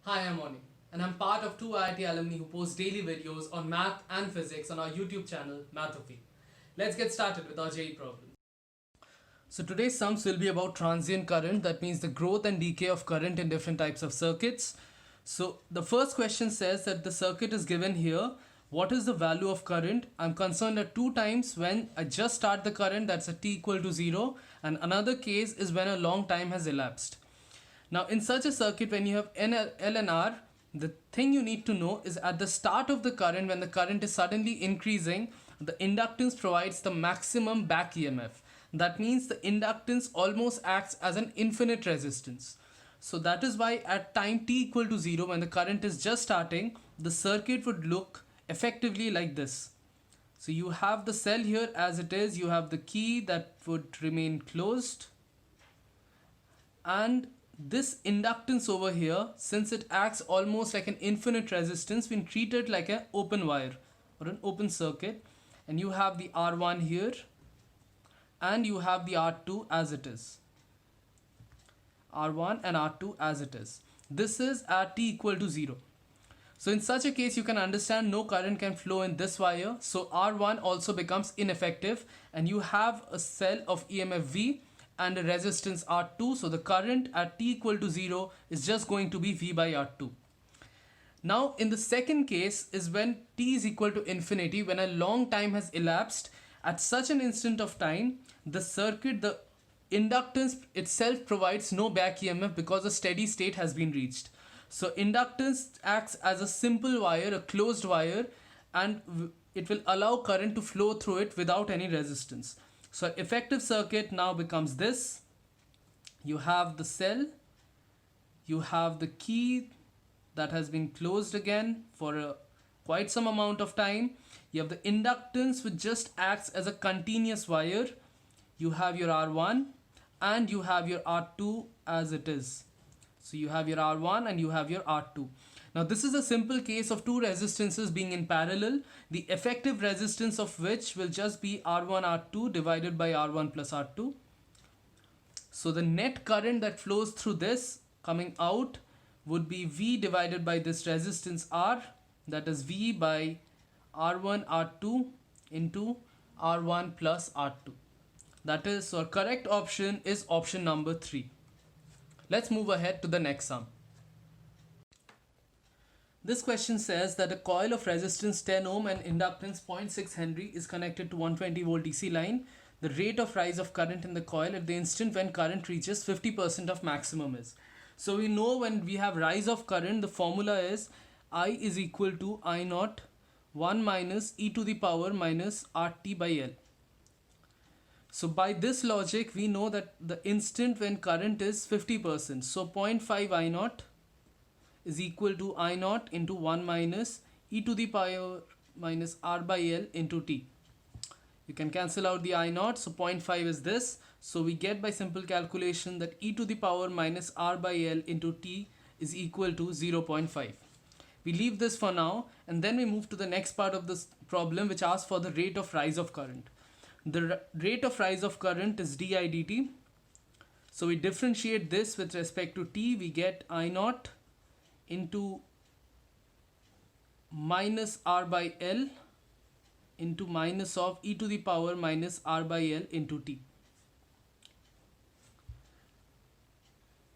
Hi, I'm Oni, and I'm part of two IIT alumni who post daily videos on math and physics on our YouTube channel, Mathophy. Let's get started with our JEE problem. So today's sums will be about transient current, that means the growth and decay of current in different types of circuits. So the first question says that the circuit is given here. What is the value of current? I'm concerned at two times when I just start the current, that's at t equal to 0, and another case is when a long time has elapsed. Now in such a circuit, when you have L and R, the thing you need to know is at the start of the current, when the current is suddenly increasing, the inductance provides the maximum back EMF. That means the inductance almost acts as an infinite resistance. So that is why at time t equal to 0, when the current is just starting, the circuit would look effectively like this. So you have the cell here as it is, you have the key that would remain closed, and this inductance over here, since it acts almost like an infinite resistance, we treat it like an open wire or an open circuit, and you have the R1 here and you have the R2 as it is. R1 and R2 as it is. This is at t equal to 0. So in such a case, you can understand no current can flow in this wire. So R1 also becomes ineffective, and you have a cell of EMF V and a resistance R2. So the current at t equal to 0 is just going to be V by R2. Now in the second case is when t is equal to infinity, when a long time has elapsed. At such an instant of time, the circuit, the inductance itself provides no back EMF because a steady state has been reached. So inductance acts as a simple wire, a closed wire, and it will allow current to flow through it without any resistance. So effective circuit now becomes this. You have the cell, you have the key that has been closed again for quite some amount of time. You have the inductance which just acts as a continuous wire. You have your R1 and you have your R2 as it is. So you have your R1 and you have your R2. Now this is a simple case of two resistances being in parallel, the effective resistance of which will just be R1 R2 divided by R1 plus R2. So the net current that flows through this coming out would be V divided by this resistance R, that is V by R1 R2 into R1 plus R2. That is, so our correct option is option number 3. Let's move ahead to the next sum. This question says that a coil of resistance 10 ohm and inductance 0.6 Henry is connected to 120 volt DC line. The rate of rise of current in the coil at the instant when current reaches 50% of maximum is. So we know when we have rise of current, the formula is I is equal to I naught 1 minus e to the power minus RT by L. So by this logic, we know that the instant when current is 50%. So 0.5 I naught is equal to I naught into 1 minus e to the power minus R by L into T. You can cancel out the I naught, so 0.5 is this. So we get by simple calculation that e to the power minus R by L into T is equal to 0.5. We leave this for now, and then we move to the next part of this problem, which asks for the rate of rise of current. The rate of rise of current is di dt. So we differentiate this with respect to t. We get I naught into minus R by L into minus of e to the power minus R by L into t.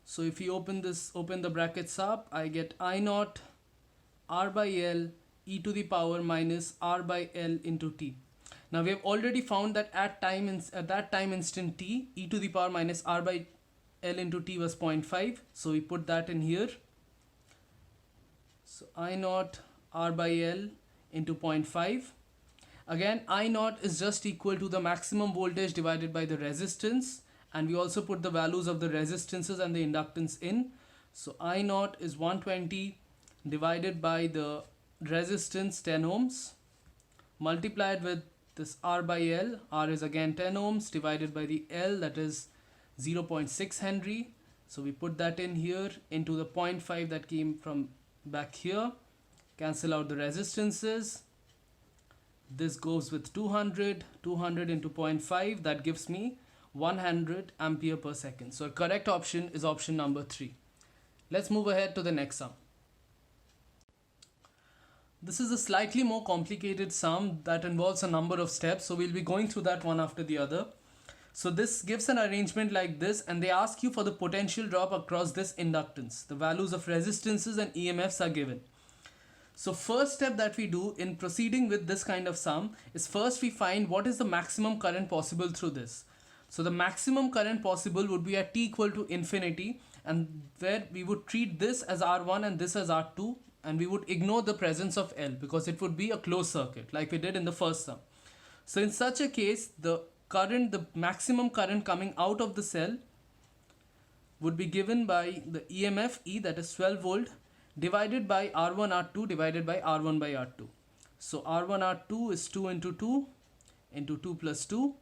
So if you open the brackets up, I get I naught R by L e to the power minus R by L into t. Now we have already found that at that time instant t, e to the power minus R by L into t was 0.5. So we put that in here. So I naught R by L into 0.5. Again, I naught is just equal to the maximum voltage divided by the resistance. And we also put the values of the resistances and the inductance in. So I naught is 120 divided by the resistance 10 ohms multiplied with this R by L. R is again 10 ohms divided by the L, that is 0.6 Henry. So we put that in here into the 0.5 that came from back here. Cancel out the resistances. This goes with 200 into 0.5, that gives me 100 ampere per second. So correct option is option number 3. Let's move ahead to the next sum. This is a slightly more complicated sum that involves a number of steps, so we'll be going through that one after the other. So this gives an arrangement like this, and they ask you for the potential drop across this inductance. The values of resistances and EMFs are given. So first step that we do in proceeding with this kind of sum is first we find what is the maximum current possible through this. So the maximum current possible would be at t equal to infinity, and where we would treat this as R1 and this as R2, and we would ignore the presence of L because it would be a closed circuit like we did in the first sum. So in such a case, the maximum current coming out of the cell would be given by the EMF E, that is 12 volt, divided by R1 R2 divided by R1 by R2. So R1 R2 is 2 into 2 into 2 plus 2,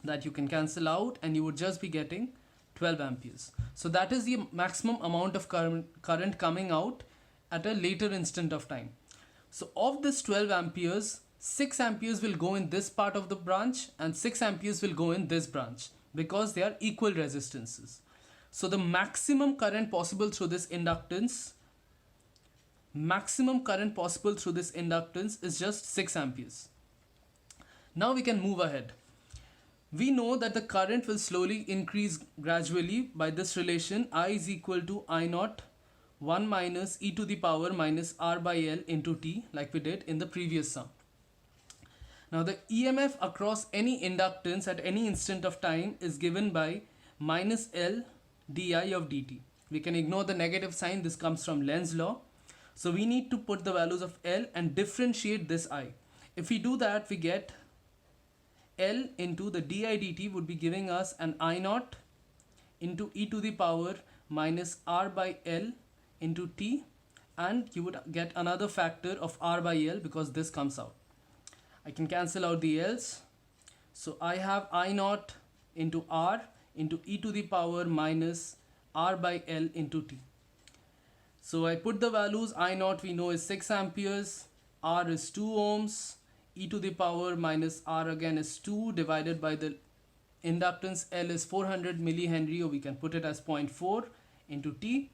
that you can cancel out, and you would just be getting 12 amperes. So that is the maximum amount of current coming out at a later instant of time. So of this 12 amperes, 6 amperes will go in this part of the branch and 6 amperes will go in this branch because they are equal resistances. So the maximum current possible through this inductance is just 6 amperes. Now we can move ahead. We know that the current will slowly increase gradually by this relation, I is equal to I naught 1 minus e to the power minus r by L into t, like we did in the previous sum. Now the EMF across any inductance at any instant of time is given by minus L di of dt. We can ignore the negative sign, this comes from Lenz's law. So we need to put the values of L and differentiate this I. If we do that, we get L into the di dt would be giving us an I naught into e to the power minus r by L into t, and you would get another factor of r by L because this comes out. I can cancel out the L's. So I have I naught into r into e to the power minus r by L into t. So I put the values. I naught we know is 6 amperes, r is 2 ohms, e to the power minus r again is 2 divided by the inductance L is 400 millihenry, or we can put it as 0.4 into t.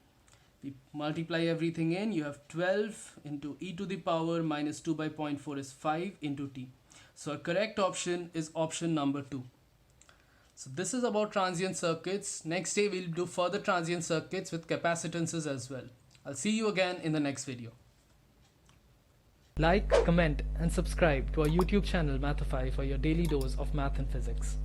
We multiply everything in, you have 12 into e to the power minus 2 by 0.4 is 5 into t. So our correct option is option number 2. So this is about transient circuits. Next day we'll do further transient circuits with capacitances as well. I'll see you again in the next video. Like, comment and subscribe to our YouTube channel Mathophy for your daily dose of math and physics.